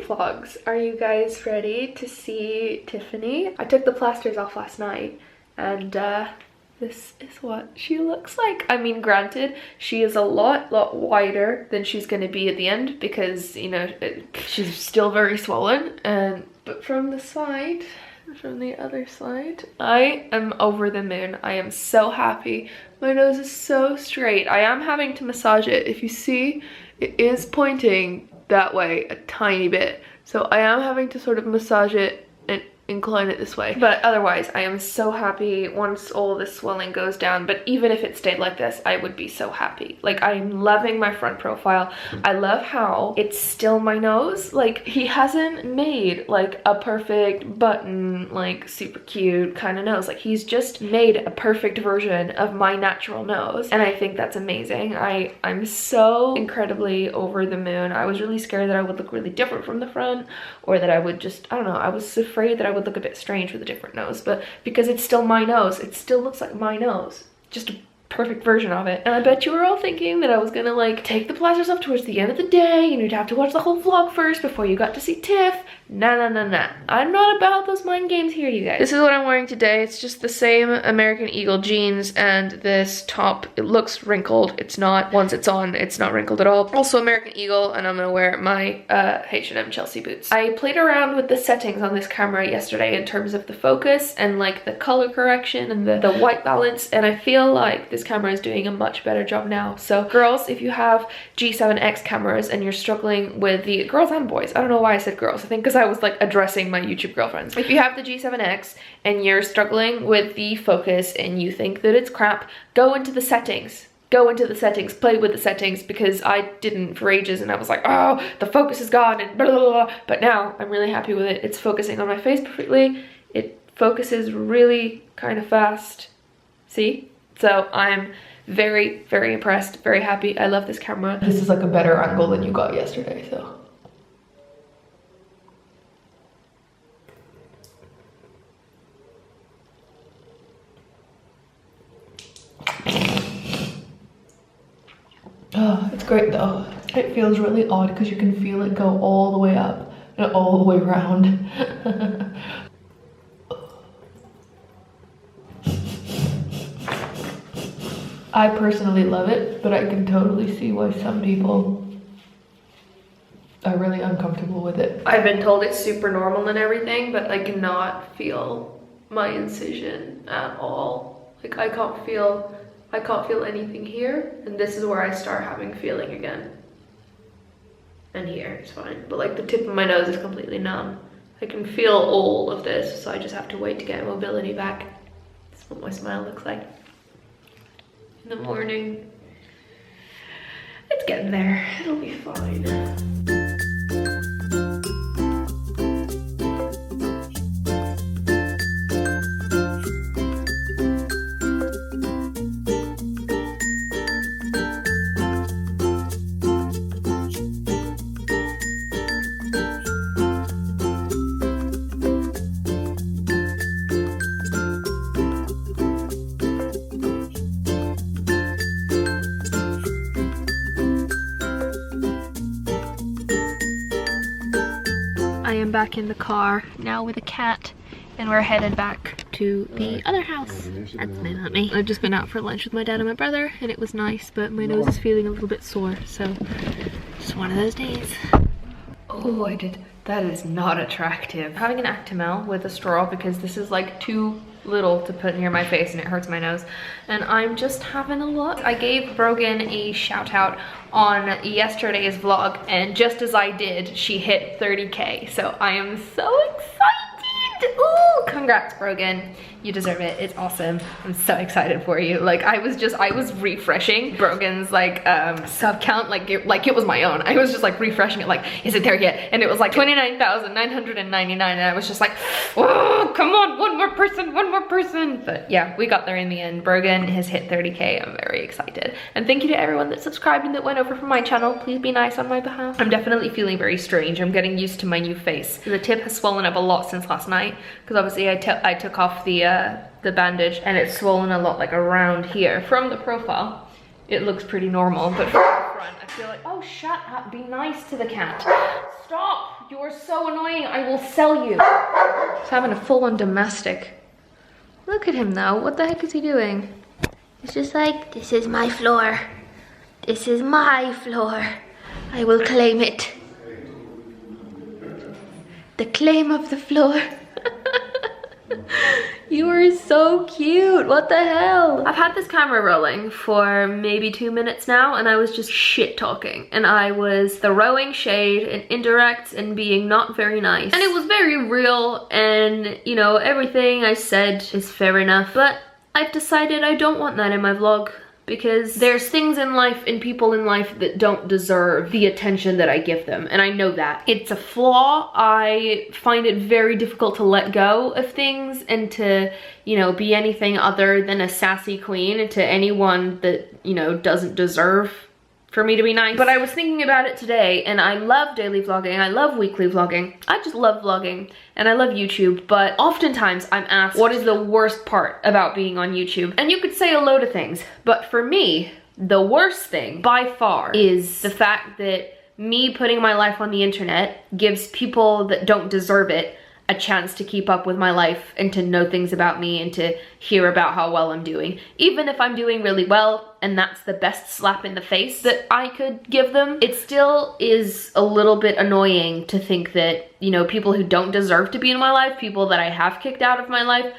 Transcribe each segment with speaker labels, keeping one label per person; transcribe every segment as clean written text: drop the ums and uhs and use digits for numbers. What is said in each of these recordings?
Speaker 1: vlogs. Are you guys ready to see Tiffany? I took the plasters off last night and this is what she looks like. I mean, granted, she is a lot wider than she's going to be at the end because, you know, she's still very swollen. But from the side, from the other side, I am over the moon. I am so happy. My nose is so straight. I am having to massage it. If you see, it is pointing that way a tiny bit. So I am having to sort of massage it and incline it this way. But otherwise, I am so happy once all this swelling goes down. But even if it stayed like this, I would be so happy. Like, I'm loving my front profile. I love how it's still my nose. Like, he hasn't made like a perfect button, like super cute kind of nose. Like, he's just made a perfect version of my natural nose. And I think that's amazing. I'm so incredibly over the moon. I was really scared that I would look really different from the front, or that I would just, I don't know, I was afraid that I would look a bit strange with a different nose, but because it's still my nose, it still looks like my nose, just a perfect version of it. And I bet you were all thinking that I was gonna like take the plasters off towards the end of the day and you'd have to watch the whole vlog first before you got to see Tiff. Nah. I'm not about those mind games here, you guys. This is what I'm wearing today. It's just the same American Eagle jeans and this top. It looks wrinkled. It's not. Once it's on, it's not wrinkled at all. Also American Eagle, and I'm gonna wear my H&M Chelsea boots. I played around with the settings on this camera yesterday in terms of the focus and like the color correction and the white balance, and I feel like this camera is doing a much better job now. So girls, if you have G7X cameras and you're struggling with the girls and boys, I don't know why I said girls, I think because I was like addressing my YouTube girlfriends. If you have the G7X and you're struggling with the focus and you think that it's crap, go into the settings. Go into the settings, play with the settings, because I didn't for ages and I was like, oh, the focus is gone and blah, blah, blah. But now I'm really happy with it. It's focusing on my face perfectly. It focuses really kind of fast. See? So I'm very, very impressed, very happy. I love this camera. This is like a better angle than you got yesterday, so. Oh, it's great though. It feels really odd because you can feel it go all the way up and all the way around. I personally love it, but I can totally see why some people are really uncomfortable with it. I've been told it's super normal and everything, but I cannot feel my incision at all. Like, I can't feel anything here, and this is where I start having feeling again. And here, it's fine. But like the tip of my nose is completely numb. I can feel all of this, so I just have to wait to get mobility back. This is what my smile looks like in the morning. It's getting there. It'll be fine. I am back in the car now with a cat, and we're headed back to the other house. That's not me. I've just been out for lunch with my dad and my brother, and it was nice, but my nose is feeling a little bit sore, so just one of those days. Oh, I did. That is not attractive. I'm having an Actimel with a straw because this is like too little to put near my face and it hurts my nose, and I'm just having a look. I gave Brogan a shout out on yesterday's vlog, and just as I did, she hit 30K, so I am so excited. Ooh, congrats Brogan, you deserve it. It's awesome. I'm so excited for you. Like, I was refreshing Brogan's like sub count like it was my own. I was just like refreshing it like, is it there yet? And it was like 29,999, and I was just like, oh, come on, one more person. But yeah, we got there in the end. Brogan has hit 30K. I'm very excited, and thank you to everyone that subscribed and that went over from my channel. Please be nice on my behalf. I'm definitely feeling very strange. I'm getting used to my new face. The tip has swollen up a lot since last night, because obviously I took off the bandage, and it's swollen a lot like around here. From the profile it looks pretty normal, but front. I feel like, oh, shut up, be nice to the cat. Stop, you are so annoying, I will sell you. He's having a full-on domestic. Look at him though, what the heck is he doing? He's just like, this is my floor. This is my floor. I will claim it. The claim of the floor. You are so cute, what the hell? I've had this camera rolling for maybe 2 minutes now, and I was just shit talking, and I was throwing shade and indirects and being not very nice, and it was very real, and you know, everything I said is fair enough, but I've decided I don't want that in my vlog, because there's things in life and people in life that don't deserve the attention that I give them, and I know that. It's a flaw. I find it very difficult to let go of things and to, you know, be anything other than a sassy queen to anyone that, you know, doesn't deserve for me to be nice. But I was thinking about it today, and I love daily vlogging, I love weekly vlogging, I just love vlogging, and I love YouTube, but oftentimes I'm asked what is the worst part about being on YouTube, and you could say a load of things, but for me, the worst thing by far is the fact that me putting my life on the internet gives people that don't deserve it a chance to keep up with my life and to know things about me and to hear about how well I'm doing. Even if I'm doing really well and that's the best slap in the face that I could give them, it still is a little bit annoying to think that, you know, people who don't deserve to be in my life, people that I have kicked out of my life,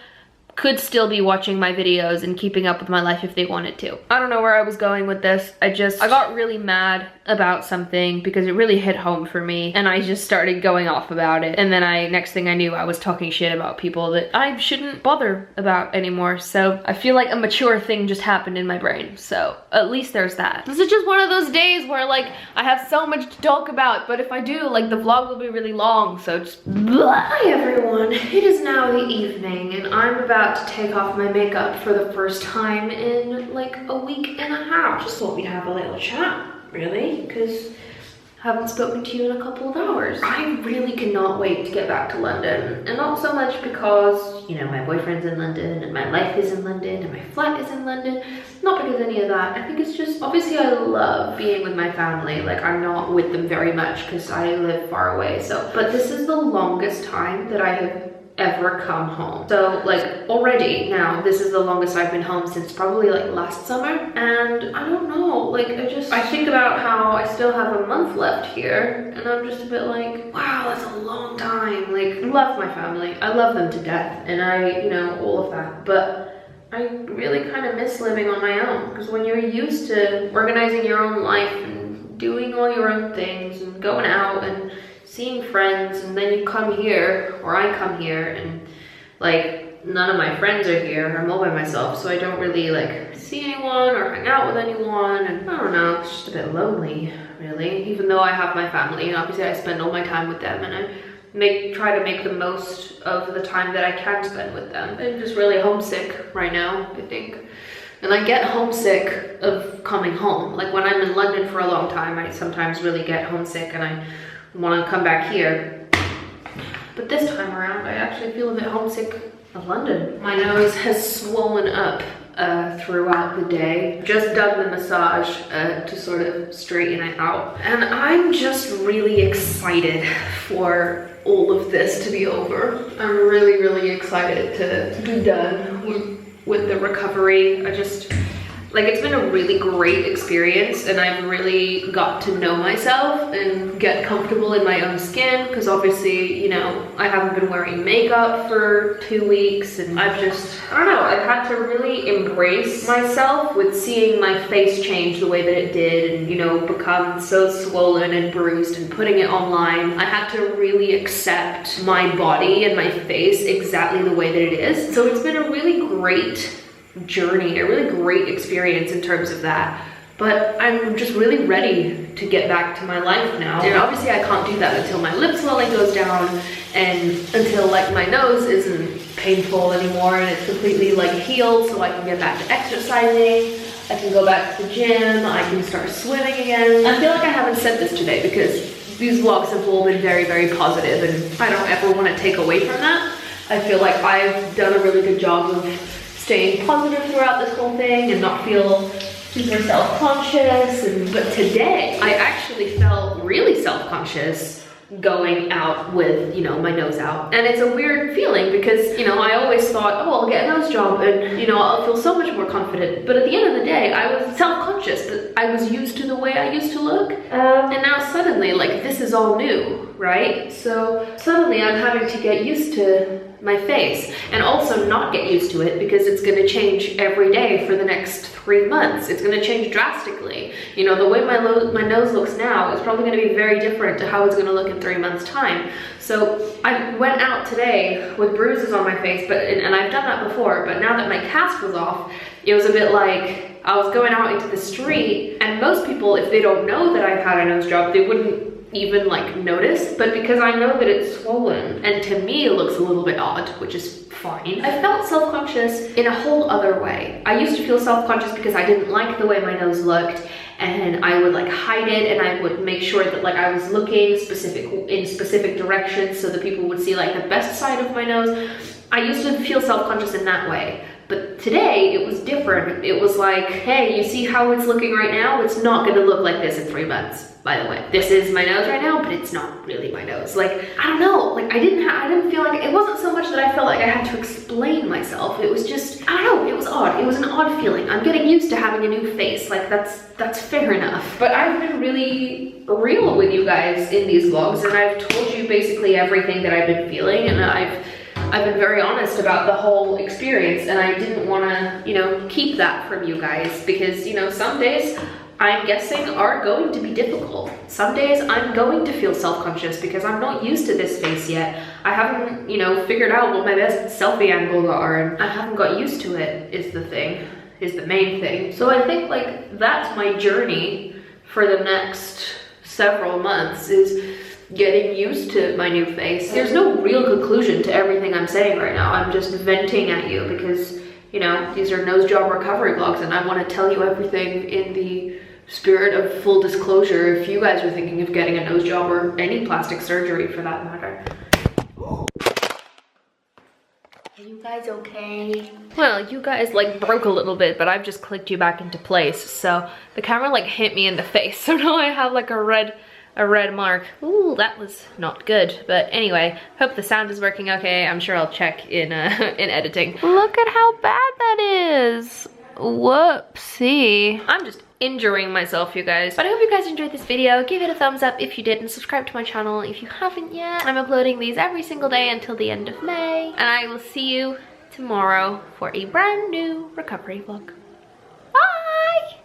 Speaker 1: could still be watching my videos and keeping up with my life if they wanted to. I don't know where I was going with this. I got really mad about something because it really hit home for me, and I just started going off about it. And then next thing I knew, I was talking shit about people that I shouldn't bother about anymore. So I feel like a mature thing just happened in my brain. So at least there's that. This is just one of those days where like I have so much to talk about, but if I do, like the vlog will be really long, so just blah. Hi everyone, it is now the evening and I'm about to take off my makeup for the first time in like a week and a half. Just thought we'd have a little chat, really, because I haven't spoken to you in a couple of hours. I really cannot wait to get back to London, and not so much because, you know, my boyfriend's in London and my life is in London and my flat is in London. Not because of any of that. I think it's just, obviously I love being with my family. Like I'm not with them very much because I live far away. So, but this is the longest time that I have ever come home. So like already now, this is the longest I've been home since probably like last summer. And I don't know, like I think about how I still have a month left here and I'm just a bit like, wow, that's a long time. Like I love my family. I love them to death and I, you know, all of that. But I really kind of miss living on my own, because when you're used to organizing your own life and doing all your own things and going out and seeing friends, and then you come here, or I come here, and like none of my friends are here. I'm all by myself, so I don't really like see anyone or hang out with anyone, and I don't know, it's just a bit lonely, really, even though I have my family, and obviously I spend all my time with them, and I try to make the most of the time that I can spend with them. I'm just really homesick right now, I think. And I get homesick of coming home. Like when I'm in London for a long time, I sometimes really get homesick and I want to come back here. But this time around, I actually feel a bit homesick of London. My nose has swollen up throughout the day. Just done the massage to sort of straighten it out. And I'm just really excited for all of this to be over. I'm really, really excited to be done with the recovery. Like it's been a really great experience and I've really got to know myself and get comfortable in my own skin, because obviously, you know, I haven't been wearing makeup for 2 weeks and I don't know, I've had to really embrace myself with seeing my face change the way that it did and, you know, become so swollen and bruised and putting it online. I had to really accept my body and my face exactly the way that it is. So it's been a really great journey, a really great experience in terms of that, but I'm just really ready to get back to my life now. And obviously I can't do that until my lip swelling goes down and until like my nose isn't painful anymore and it's completely like healed, so I can get back to exercising, I can go back to the gym, I can start swimming again. I feel like I haven't said this today because these vlogs have all been very, very positive and I don't ever want to take away from that. I feel like I've done a really good job of staying positive throughout this whole thing and not feel super self-conscious, but today I actually felt really self-conscious going out with, you know, my nose out. And it's a weird feeling because, you know, I always thought, oh, I'll get a nose job and, you know, I'll feel so much more confident. But at the end of the day, I was self-conscious, but I was used to the way I used to look. And now suddenly, like, this is all new, right? So suddenly I'm having to get used to my face and also not get used to it because it's going to change every day for the next 3 months. It's going to change drastically. You know, the way my nose looks now is probably going to be very different to how it's going to look in 3 months time. So I went out today with bruises on my face, and I've done that before, but now that my cast was off, it was a bit like I was going out into the street, and most people, if they don't know that I've had a nose job, they wouldn't even like notice, but because I know that it's swollen and to me it looks a little bit odd, which is fine. I felt self-conscious in a whole other way. I used to feel self-conscious because I didn't like the way my nose looked, and I would like hide it, and I would make sure that like I was looking in specific directions so that people would see like the best side of my nose. I used to feel self-conscious in that way. But today it was different. It was like, hey, you see how it's looking right now? It's not gonna look like this in 3 months, by the way. This is my nose right now, but it's not really my nose. Like, I don't know, like I didn't feel like, it wasn't so much that I felt like I had to explain myself. It was just, I don't know, it was odd. It was an odd feeling. I'm getting used to having a new face. Like that's fair enough. But I've been really real with you guys in these vlogs, and I've told you basically everything that I've been feeling, and I've been very honest about the whole experience, and I didn't want to, you know, keep that from you guys because, you know, some days I'm guessing are going to be difficult. Some days I'm going to feel self-conscious because I'm not used to this face yet. I haven't, you know, figured out what my best selfie angles are, and I haven't got used to it is the main thing. So I think like that's my journey for the next several months, is getting used to my new face. There's no real conclusion to everything I'm saying right now. I'm just venting at you because, you know, these are nose job recovery vlogs, and I want to tell you everything in the spirit of full disclosure if you guys are thinking of getting a nose job or any plastic surgery for that matter. Are you guys okay? Well, you guys like broke a little bit, but I've just clicked you back into place. So the camera like hit me in the face. So now I have like a red mark. Ooh, that was not good. But anyway, hope the sound is working okay. I'm sure I'll check in in editing. Look at how bad that is. Whoopsie. I'm just injuring myself, you guys. But I hope you guys enjoyed this video. Give it a thumbs up if you did, and subscribe to my channel if you haven't yet. I'm uploading these every single day until the end of May. And I will see you tomorrow for a brand new recovery vlog. Bye!